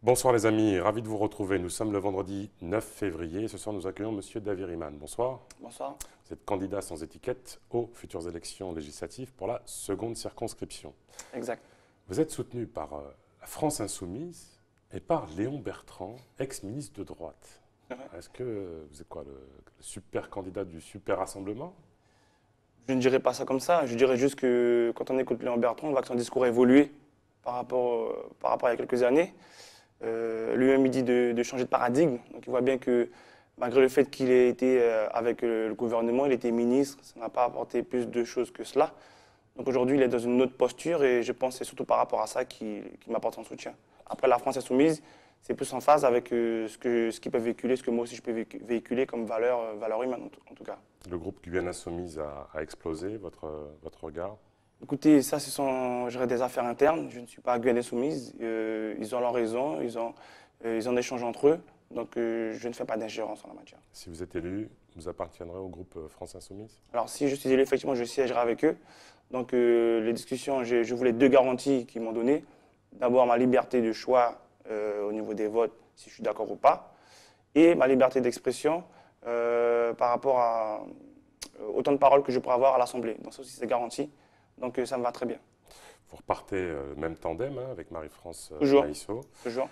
Bonsoir les amis, ravi de vous retrouver. Nous sommes le vendredi 9 février. Ce soir, nous accueillons Monsieur Daviriman. Bonsoir. Bonsoir. Vous êtes candidat sans étiquette aux futures élections législatives pour la seconde circonscription. Exact. Vous êtes soutenu par la France Insoumise et par Léon Bertrand, ex-ministre de droite. Ouais. Est-ce que vous êtes quoi, le super candidat du super rassemblement? Je ne dirais pas ça comme ça. Je dirais juste que quand on écoute Léon Bertrand, on voit que son discours a évolué par rapport à il y a quelques années. Lui-même, il dit de changer de paradigme. Donc, il voit bien que malgré le fait qu'il ait été avec le gouvernement, il était ministre, ça n'a pas apporté plus de choses que cela. Donc, aujourd'hui, il est dans une autre posture et je pense que c'est surtout par rapport à ça qu'il m'apporte son soutien. Après, la France Insoumise, c'est plus en phase avec ce qu'ils peuvent véhiculer, ce que moi aussi je peux véhiculer comme valeur humaine, en tout cas. Le groupe Guyane Insoumise a explosé, votre regard? Écoutez, ça, ce sont, je dirais, des affaires internes. Je ne suis pas Guyane Insoumise. Ils ont leur raison, ils en échangent entre eux. Donc, je ne fais pas d'ingérence en la matière. Si vous êtes élu, vous appartiendrez au groupe France Insoumise? Alors, si je suis élu, effectivement, je siégerai avec eux. Donc, les discussions, je voulais deux garanties qu'ils m'ont données. D'abord, ma liberté de choix au niveau des votes, si je suis d'accord ou pas. Et ma liberté d'expression par rapport à autant de paroles que je pourrais avoir à l'Assemblée. Donc, ça aussi, c'est garanti. Donc, ça me va très bien. Vous repartez même tandem avec Marie-France Toujours. Maïsso. Toujours.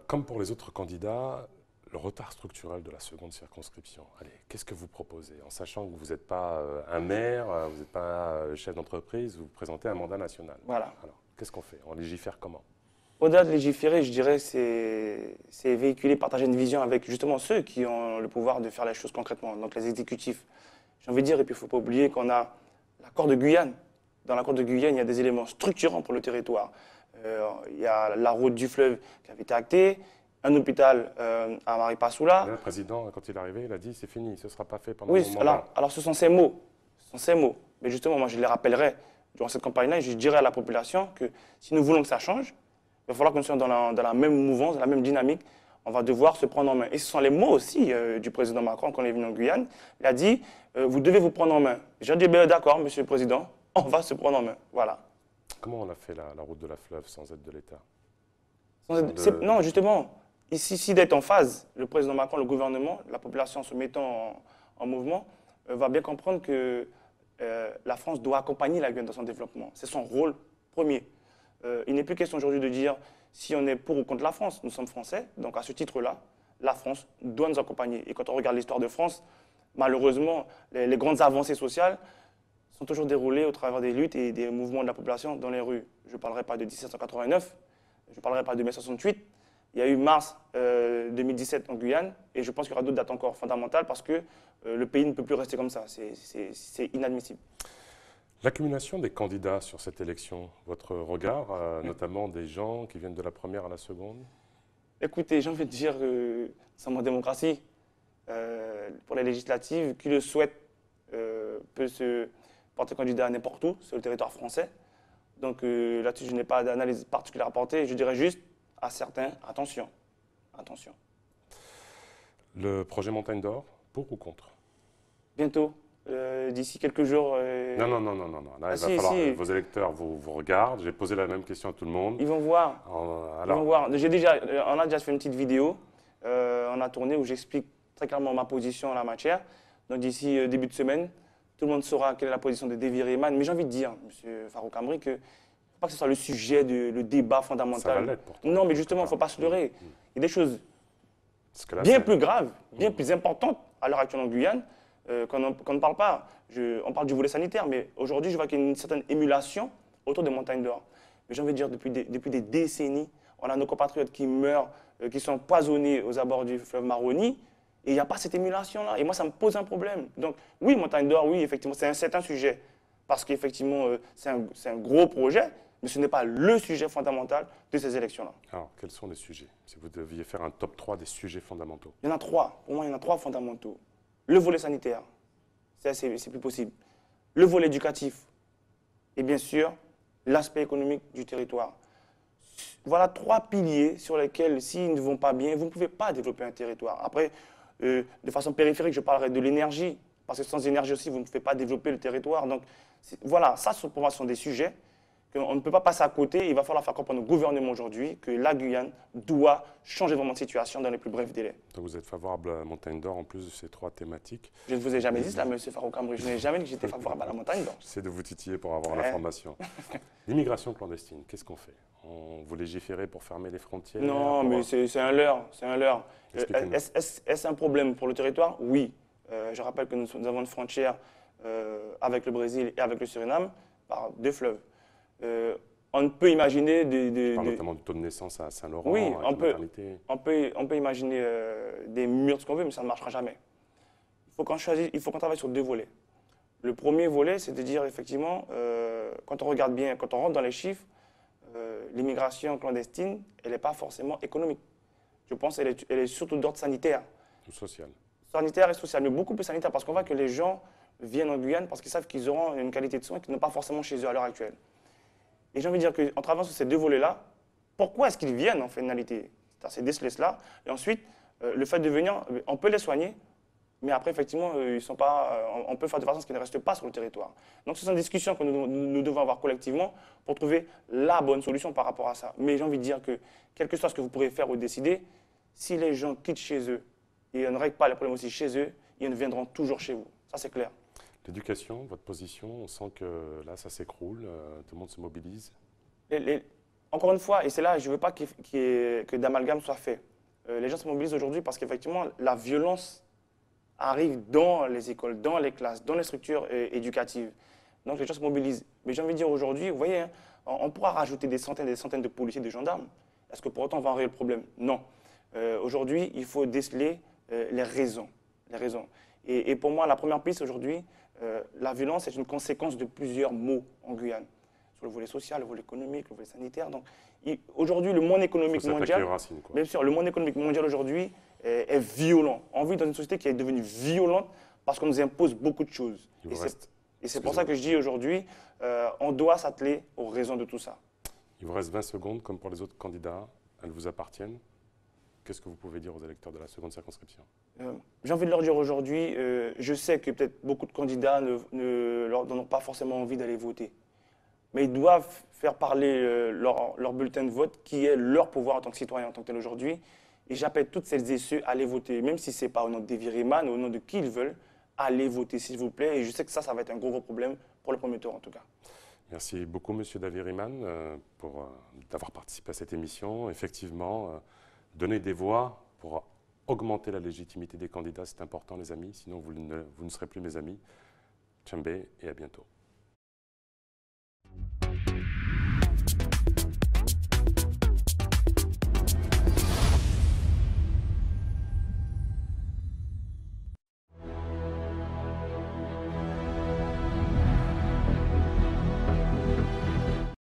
Comme pour les autres candidats, le retard structurel de la seconde circonscription. Allez, qu'est-ce que vous proposez? En sachant que vous n'êtes pas un maire, vous n'êtes pas chef d'entreprise, vous présentez un mandat national. Voilà. Alors, qu'est-ce qu'on fait? On légifère comment? Au-delà de légiférer, je dirais c'est véhiculer, partager une vision avec justement ceux qui ont le pouvoir de faire les choses concrètement, donc les exécutifs. J'ai envie de dire, et puis il ne faut pas oublier qu'on a l'accord de Guyane. Dans l'accord de Guyane, il y a des éléments structurants pour le territoire. Il y a la route du fleuve qui avait été actée, un hôpital à Maripasoula. Le président, quand il est arrivé, il a dit c'est fini, ce ne sera pas fait pendant Oui, mon mandat. alors ce sont ces mots. Ce sont ces mots. Mais justement, moi je les rappellerai durant cette campagne-là et je dirai à la population que si nous voulons que ça change, il va falloir que nous soyons dans la même mouvance, dans la même dynamique. On va devoir se prendre en main. Et ce sont les mots aussi du président Macron quand il est venu en Guyane. Il a dit vous devez vous prendre en main. J'ai dit d'accord, monsieur le président, on va se prendre en main. Voilà. Comment on a fait la route de la fleuve sans aide de l'État? Non, justement, ici d'être en phase, le président Macron, le gouvernement, la population se mettant en mouvement, va bien comprendre que la France doit accompagner la Guyane dans son développement. C'est son rôle premier. Il n'est plus question aujourd'hui de dire si on est pour ou contre la France. Nous sommes français, donc à ce titre-là, la France doit nous accompagner. Et quand on regarde l'histoire de France, malheureusement, les grandes avancées sociales sont toujours déroulées au travers des luttes et des mouvements de la population dans les rues. Je ne parlerai pas de 1789, je ne parlerai pas de mai 68. Il y a eu mars 2017 en Guyane, et je pense qu'il y aura d'autres dates encore fondamentales parce que le pays ne peut plus rester comme ça. C'est inadmissible. L'accumulation des candidats sur cette élection, votre regard, notamment des gens qui viennent de la première à la seconde? Écoutez, j'ai envie de dire que c'est en démocratie. Pour les législatives, qui le souhaite peut se porter candidat n'importe où sur le territoire français. Donc là-dessus, je n'ai pas d'analyse particulière à porter. Je dirais juste à certains, attention. Attention. Le projet Montagne d'Or, pour ou contre? Bientôt, d'ici quelques jours. Non. Là, il va falloir que vos électeurs vous regardent. J'ai posé la même question à tout le monde. Ils vont voir. Alors, Ils vont voir. On a déjà fait une petite vidéo. On a tourné où j'explique très clairement ma position en la matière. Donc d'ici début de semaine, tout le monde saura quelle est la position de Daviriman. Mais j'ai envie de dire, M. Farouk Amri, que il ne faut pas que ce soit le sujet, le débat fondamental. ça va l'être pourtant. Non, mais justement, il ne faut pas se leurrer. Il y a des choses Là, bien plus graves, bien plus importantes à l'heure actuelle en Guyane qu'on ne parle pas. On parle du volet sanitaire, mais aujourd'hui, je vois qu'il y a une certaine émulation autour des montagnes d'or. Mais j'ai envie de dire, depuis des décennies, on a nos compatriotes qui meurent, qui sont poisonnés aux abords du fleuve Maroni, et il n'y a pas cette émulation-là. Et moi, ça me pose un problème. Donc, oui, Montagne d'Or, oui, effectivement, c'est un sujet. Parce qu'effectivement, c'est un gros projet, mais ce n'est pas le sujet fondamental de ces élections-là. Alors, quels sont les sujets? Si vous deviez faire un top 3 des sujets fondamentaux. Il y en a trois. Pour moi, il y en a trois fondamentaux. Le volet sanitaire, c'est plus possible. Le volet éducatif, et bien sûr, l'aspect économique du territoire. Voilà trois piliers sur lesquels, s'ils ne vont pas bien, vous ne pouvez pas développer un territoire. Après, de façon périphérique, je parlerai de l'énergie, parce que sans énergie aussi, vous ne pouvez pas développer le territoire. Donc, voilà, ça pour moi, ce sont des sujets qu'on ne peut pas passer à côté. Il va falloir faire comprendre au gouvernement aujourd'hui que la Guyane doit changer vraiment de situation dans les plus brefs délais. Donc vous êtes favorable à la Montagne d'Or en plus de ces 3 thématiques. Je ne vous ai jamais dit cela, M. Farouk Amri. Je n'ai jamais dit que j'étais favorable à la Montagne d'Or. J'essaie de vous titiller pour avoir l'information. L'immigration clandestine, qu'est-ce qu'on fait? On vous légiférer pour fermer les frontières? Non, mais c'est un leurre. C'est un leurre. Est-ce un problème pour le territoire? Oui. Je rappelle que nous avons une frontière avec le Brésil et avec le Suriname par 2 fleuves. On peut imaginer notamment du taux de naissance à Saint-Laurent, oui, on peut imaginer des murs, ce qu'on veut, mais ça ne marchera jamais. Il faut qu'on travaille sur 2 volets. Le premier volet, c'est de dire effectivement, quand on regarde bien, quand on rentre dans les chiffres, l'immigration clandestine, elle n'est pas forcément économique. Je pense qu'elle est surtout d'ordre sanitaire. Ou social. Sanitaire et social, mais beaucoup plus sanitaire, parce qu'on voit que les gens viennent en Guyane parce qu'ils savent qu'ils auront une qualité de soins qu'ils n'ont pas forcément chez eux à l'heure actuelle. Et j'ai envie de dire qu'en travaillant sur ces 2 volets-là, pourquoi est-ce qu'ils viennent en finalité? C'est déceler cela. Et ensuite, le fait de venir, on peut les soigner, mais après, effectivement, ils sont pas, on peut faire de façon à ce qu'ils ne restent pas sur le territoire. Donc, ce sont des discussions que nous devons avoir collectivement pour trouver la bonne solution par rapport à ça. Mais j'ai envie de dire que, quel que soit ce que vous pourrez faire ou décider, si les gens quittent chez eux et on ne règle pas les problèmes aussi chez eux, ils ne viendront toujours chez vous. Ça, c'est clair. L'éducation, votre position, on sent que là, ça s'écroule, tout le monde se mobilise. Encore une fois, et c'est là, je ne veux pas que d'amalgame soit fait. Les gens se mobilisent aujourd'hui parce qu'effectivement, la violence arrive dans les écoles, dans les classes, dans les structures éducatives. Donc les gens se mobilisent. Mais j'ai envie de dire aujourd'hui, vous voyez, hein, on pourra rajouter des centaines et des centaines de policiers, de gendarmes. Est-ce que pour autant on va enrayer le problème? Non. Aujourd'hui, il faut déceler les raisons. Et pour moi, la première piste aujourd'hui, la violence est une conséquence de plusieurs maux en Guyane. Sur le volet social, le volet économique, le volet sanitaire. Donc aujourd'hui, le monde économique mondial, bien sûr, le monde économique mondial aujourd'hui est violent. On vit dans une société qui est devenue violente parce qu'on nous impose beaucoup de choses. Et c'est pour ça que je dis aujourd'hui, on doit s'atteler aux raisons de tout ça. Il vous reste 20 secondes, comme pour les autres candidats, elles vous appartiennent. Qu'est-ce que vous pouvez dire aux électeurs de la seconde circonscription? J'ai envie de leur dire aujourd'hui, je sais que peut-être beaucoup de candidats ne leur donnent pas forcément envie d'aller voter. Mais ils doivent faire parler leur bulletin de vote, qui est leur pouvoir en tant que citoyen, en tant que tel aujourd'hui. Et j'appelle toutes celles et ceux à aller voter, même si ce n'est pas au nom de Davy Riemann ou au nom de qui ils veulent, allez voter s'il vous plaît. Et je sais que ça va être un gros problème pour le premier tour en tout cas. Merci beaucoup, M. Davy Riemann, d'avoir participé à cette émission. Effectivement, donner des voix pour augmenter la légitimité des candidats, c'est important, les amis. Sinon, vous ne serez plus mes amis. Tchambé et à bientôt.